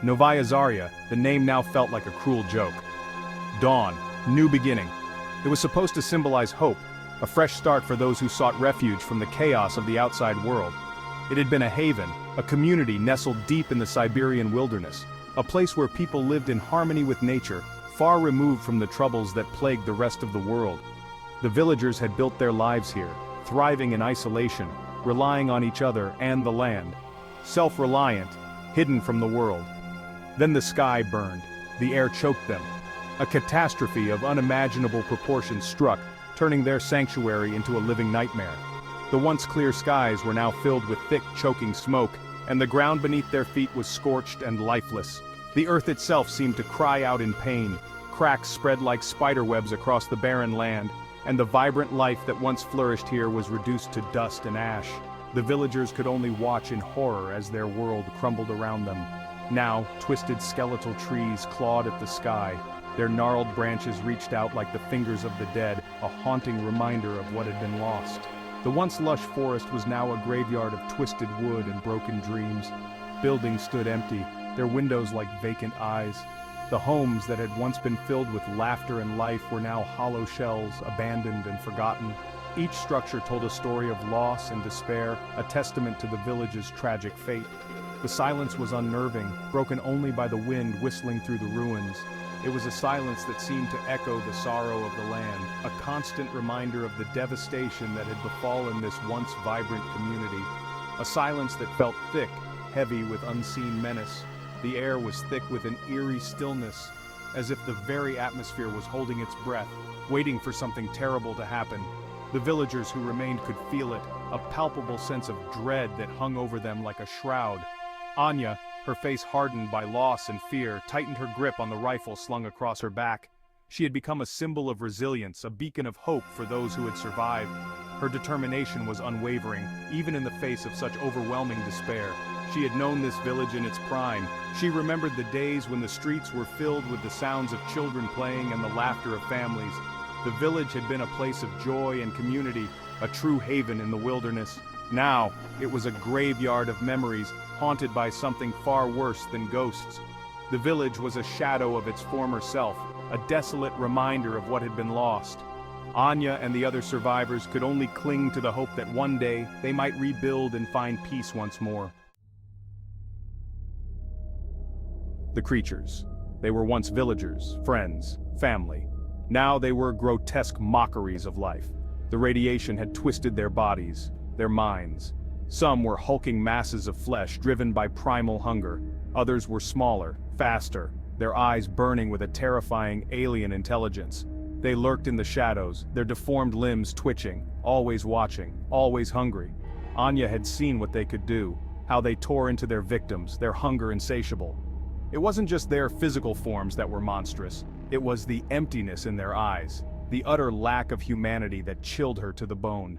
Novaya Zarya, the name now felt like a cruel joke. Dawn, new beginning. It was supposed to symbolize hope, a fresh start for those who sought refuge from the chaos of the outside world. It had been a haven, a community nestled deep in the Siberian wilderness, a place where people lived in harmony with nature, far removed from the troubles that plagued the rest of the world. The villagers had built their lives here, thriving in isolation, relying on each other and the land. Self-reliant, hidden from the world. Then the sky burned, the air choked them. A catastrophe of unimaginable proportions struck, turning their sanctuary into a living nightmare. The once clear skies were now filled with thick, choking smoke, and the ground beneath their feet was scorched and lifeless. The earth itself seemed to cry out in pain. Cracks spread like spiderwebs across the barren land, and the vibrant life that once flourished here was reduced to dust and ash. The villagers could only watch in horror as their world crumbled around them. Now, twisted skeletal trees clawed at the sky. Their gnarled branches reached out like the fingers of the dead, a haunting reminder of what had been lost. The once lush forest was now a graveyard of twisted wood and broken dreams. Buildings stood empty, their windows like vacant eyes. The homes that had once been filled with laughter and life were now hollow shells, abandoned and forgotten. Each structure told a story of loss and despair, a testament to the village's tragic fate. The silence was unnerving, broken only by the wind whistling through the ruins. It was a silence that seemed to echo the sorrow of the land, a constant reminder of the devastation that had befallen this once vibrant community. A silence that felt thick, heavy with unseen menace. The air was thick with an eerie stillness, as if the very atmosphere was holding its breath, waiting for something terrible to happen. The villagers who remained could feel it, a palpable sense of dread that hung over them like a shroud. Anya, her face hardened by loss and fear, tightened her grip on the rifle slung across her back. She had become a symbol of resilience, a beacon of hope for those who had survived. Her determination was unwavering, even in the face of such overwhelming despair. She had known this village in its prime. She remembered the days when the streets were filled with the sounds of children playing and the laughter of families. The village had been a place of joy and community, a true haven in the wilderness. Now, it was a graveyard of memories, haunted by something far worse than ghosts. The village was a shadow of its former self, a desolate reminder of what had been lost. Anya and the other survivors could only cling to the hope that one day they might rebuild and find peace once more. The creatures. They were once villagers, friends, family. Now they were grotesque mockeries of life. The radiation had twisted their bodies, their minds. Some were hulking masses of flesh driven by primal hunger. Others were smaller, faster, their eyes burning with a terrifying alien intelligence. They lurked in the shadows, their deformed limbs twitching, always watching, always hungry. Anya had seen what they could do, how they tore into their victims, their hunger insatiable. It wasn't just their physical forms that were monstrous, it was the emptiness in their eyes, the utter lack of humanity that chilled her to the bone.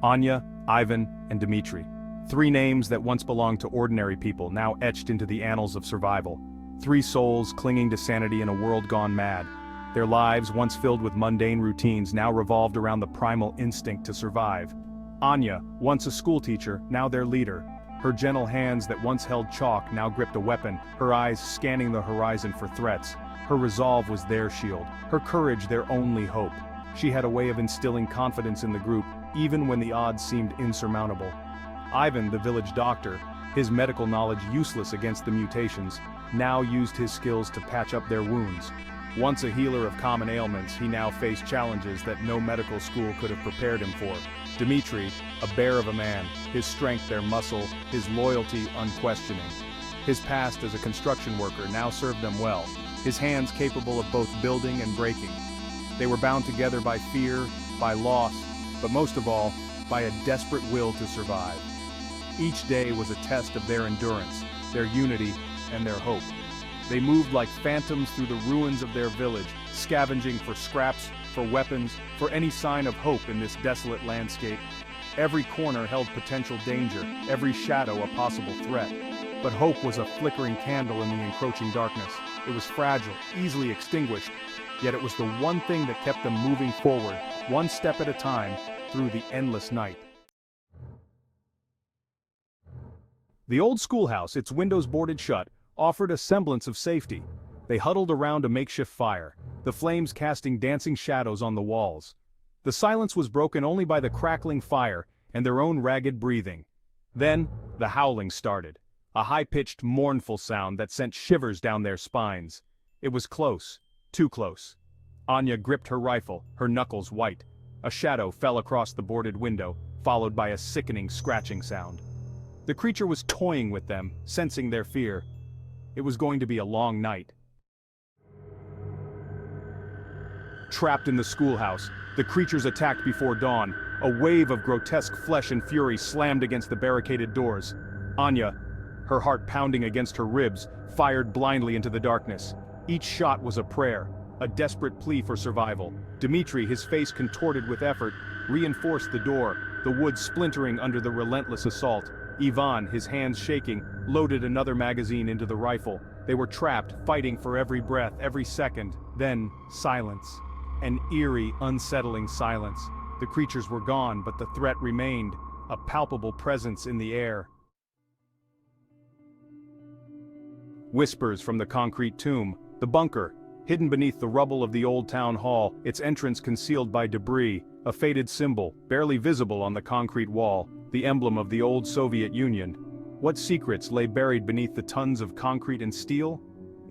Anya, Ivan, and Dmitri. 3 names that once belonged to ordinary people, now etched into the annals of survival. 3 souls clinging to sanity in a world gone mad. Their lives, once filled with mundane routines, now revolved around the primal instinct to survive. Anya, once a schoolteacher, now their leader. Her gentle hands that once held chalk now gripped a weapon, her eyes scanning the horizon for threats. Her resolve was their shield, her courage their only hope. She had a way of instilling confidence in the group, even when the odds seemed insurmountable. Ivan, the village doctor, his medical knowledge useless against the mutations, now used his skills to patch up their wounds. Once a healer of common ailments, he now faced challenges that no medical school could have prepared him for. Dmitri, a bear of a man, his strength their muscle, his loyalty unquestioning. His past as a construction worker now served them well, his hands capable of both building and breaking. They were bound together by fear, by loss, but most of all, by a desperate will to survive. Each day was a test of their endurance, their unity, and their hope. They moved like phantoms through the ruins of their village, scavenging for scraps, for weapons, for any sign of hope in this desolate landscape. Every corner held potential danger, every shadow a possible threat. But hope was a flickering candle in the encroaching darkness. It was fragile, easily extinguished, yet it was the one thing that kept them moving forward, one step at a time, through the endless night. The old schoolhouse, its windows boarded shut, offered a semblance of safety. They huddled around a makeshift fire, the flames casting dancing shadows on the walls. The silence was broken only by the crackling fire and their own ragged breathing. Then, the howling started, a high-pitched, mournful sound that sent shivers down their spines. It was close, too close. Anya gripped her rifle, her knuckles white. A shadow fell across the boarded window, followed by a sickening scratching sound. The creature was toying with them, sensing their fear. It was going to be a long night. Trapped in the schoolhouse, the creatures attacked before dawn. A wave of grotesque flesh and fury slammed against the barricaded doors. Anya, her heart pounding against her ribs, fired blindly into the darkness. Each shot was a prayer, a desperate plea for survival. Dmitri, his face contorted with effort, reinforced the door, the wood splintering under the relentless assault. Ivan, his hands shaking, loaded another magazine into the rifle. They were trapped, fighting for every breath, every second. Then, silence. An eerie, unsettling silence. The creatures were gone, but the threat remained, a palpable presence in the air. Whispers from the concrete tomb, the bunker, hidden beneath the rubble of the old town hall, its entrance concealed by debris, a faded symbol, barely visible on the concrete wall, the emblem of the old Soviet Union. What secrets lay buried beneath the tons of concrete and steel?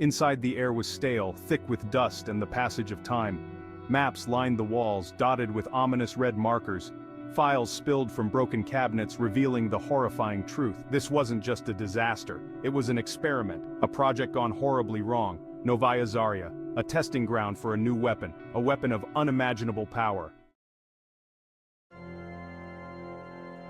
Inside, the air was stale, thick with dust and the passage of time. Maps lined the walls, dotted with ominous red markers. Files spilled from broken cabinets revealing the horrifying truth. This wasn't just a disaster, it was an experiment, a project gone horribly wrong. Novaya Zarya, a testing ground for a new weapon, a weapon of unimaginable power.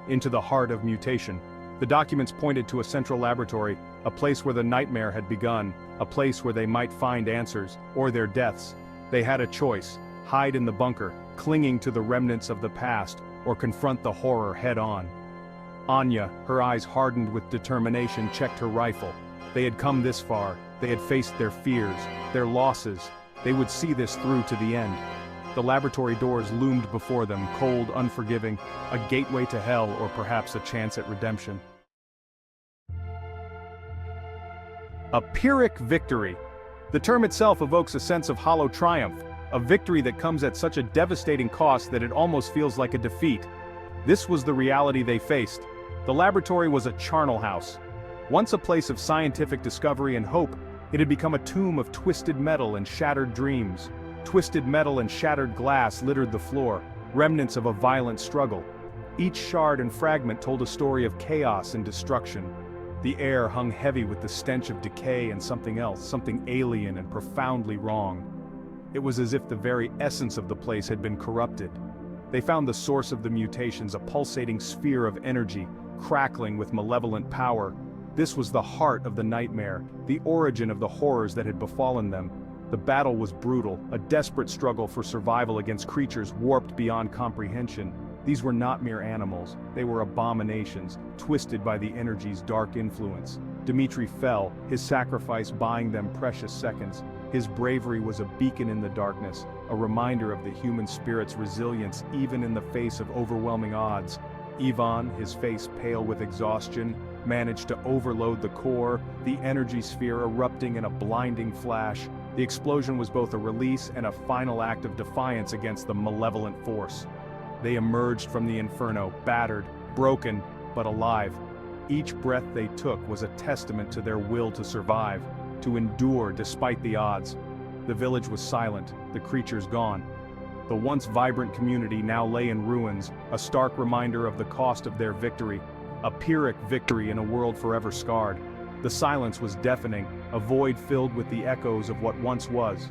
Into the heart of Mutation. The documents pointed to a central laboratory, a place where the nightmare had begun, a place where they might find answers, or their deaths. They had a choice: hide in the bunker, clinging to the remnants of the past, or confront the horror head-on. Anya, her eyes hardened with determination, checked her rifle. They had come this far, they had faced their fears, their losses. They would see this through to the end. The laboratory doors loomed before them, cold, unforgiving, a gateway to hell or perhaps a chance at redemption. A Pyrrhic victory. The term itself evokes a sense of hollow triumph, a victory that comes at such a devastating cost that it almost feels like a defeat. This was the reality they faced. The laboratory was a charnel house. Once a place of scientific discovery and hope, it had become a tomb of twisted metal and shattered dreams. Twisted metal and shattered glass littered the floor, remnants of a violent struggle. Each shard and fragment told a story of chaos and destruction. The air hung heavy with the stench of decay and something else, something alien and profoundly wrong. It was as if the very essence of the place had been corrupted. They found the source of the mutations, a pulsating sphere of energy, crackling with malevolent power. This was the heart of the nightmare, the origin of the horrors that had befallen them. The battle was brutal, a desperate struggle for survival against creatures warped beyond comprehension. These were not mere animals, they were abominations, twisted by the energy's dark influence. Dmitri fell, his sacrifice buying them precious seconds. His bravery was a beacon in the darkness, a reminder of the human spirit's resilience even in the face of overwhelming odds. Ivan, his face pale with exhaustion, managed to overload the core, the energy sphere erupting in a blinding flash. The explosion was both a release and a final act of defiance against the malevolent force. They emerged from the inferno, battered, broken, but alive. Each breath they took was a testament to their will to survive, to endure despite the odds. The village was silent, the creatures gone. The once vibrant community now lay in ruins, a stark reminder of the cost of their victory, a Pyrrhic victory in a world forever scarred. The silence was deafening, a void filled with the echoes of what once was.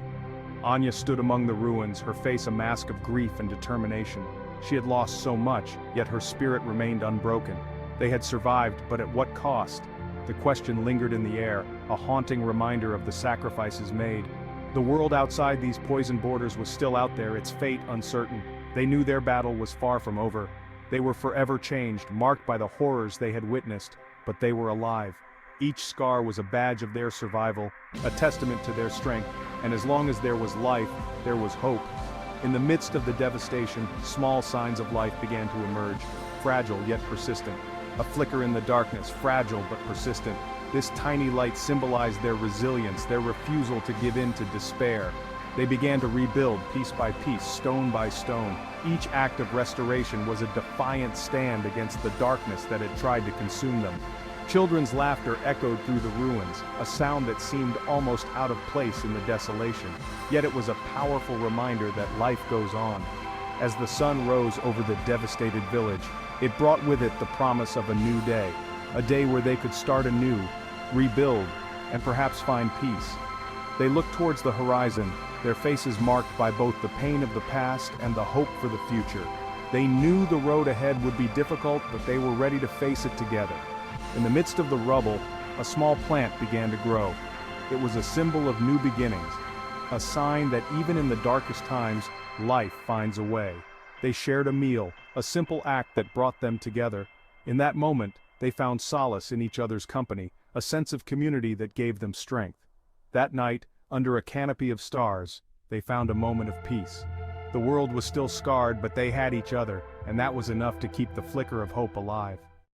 Anya stood among the ruins, her face a mask of grief and determination. She had lost so much, yet her spirit remained unbroken. They had survived, but at what cost? The question lingered in the air, a haunting reminder of the sacrifices made. The world outside these poisoned borders was still out there, its fate uncertain. They knew their battle was far from over. They were forever changed, marked by the horrors they had witnessed, but they were alive. Each scar was a badge of their survival, a testament to their strength, and as long as there was life, there was hope. In the midst of the devastation, small signs of life began to emerge, fragile yet persistent. A flicker in the darkness, fragile but persistent. This tiny light symbolized their resilience, their refusal to give in to despair. They began to rebuild piece by piece, stone by stone. Each act of restoration was a defiant stand against the darkness that had tried to consume them. Children's laughter echoed through the ruins, a sound that seemed almost out of place in the desolation. Yet it was a powerful reminder that life goes on. As the sun rose over the devastated village, it brought with it the promise of a new day. A day where they could start anew, rebuild, and perhaps find peace. They looked towards the horizon, their faces marked by both the pain of the past and the hope for the future. They knew the road ahead would be difficult, but they were ready to face it together. In the midst of the rubble, a small plant began to grow. It was a symbol of new beginnings, a sign that even in the darkest times, life finds a way. They shared a meal, a simple act that brought them together. In that moment, they found solace in each other's company, a sense of community that gave them strength. That night, under a canopy of stars, they found a moment of peace. The world was still scarred, but they had each other, and that was enough to keep the flicker of hope alive.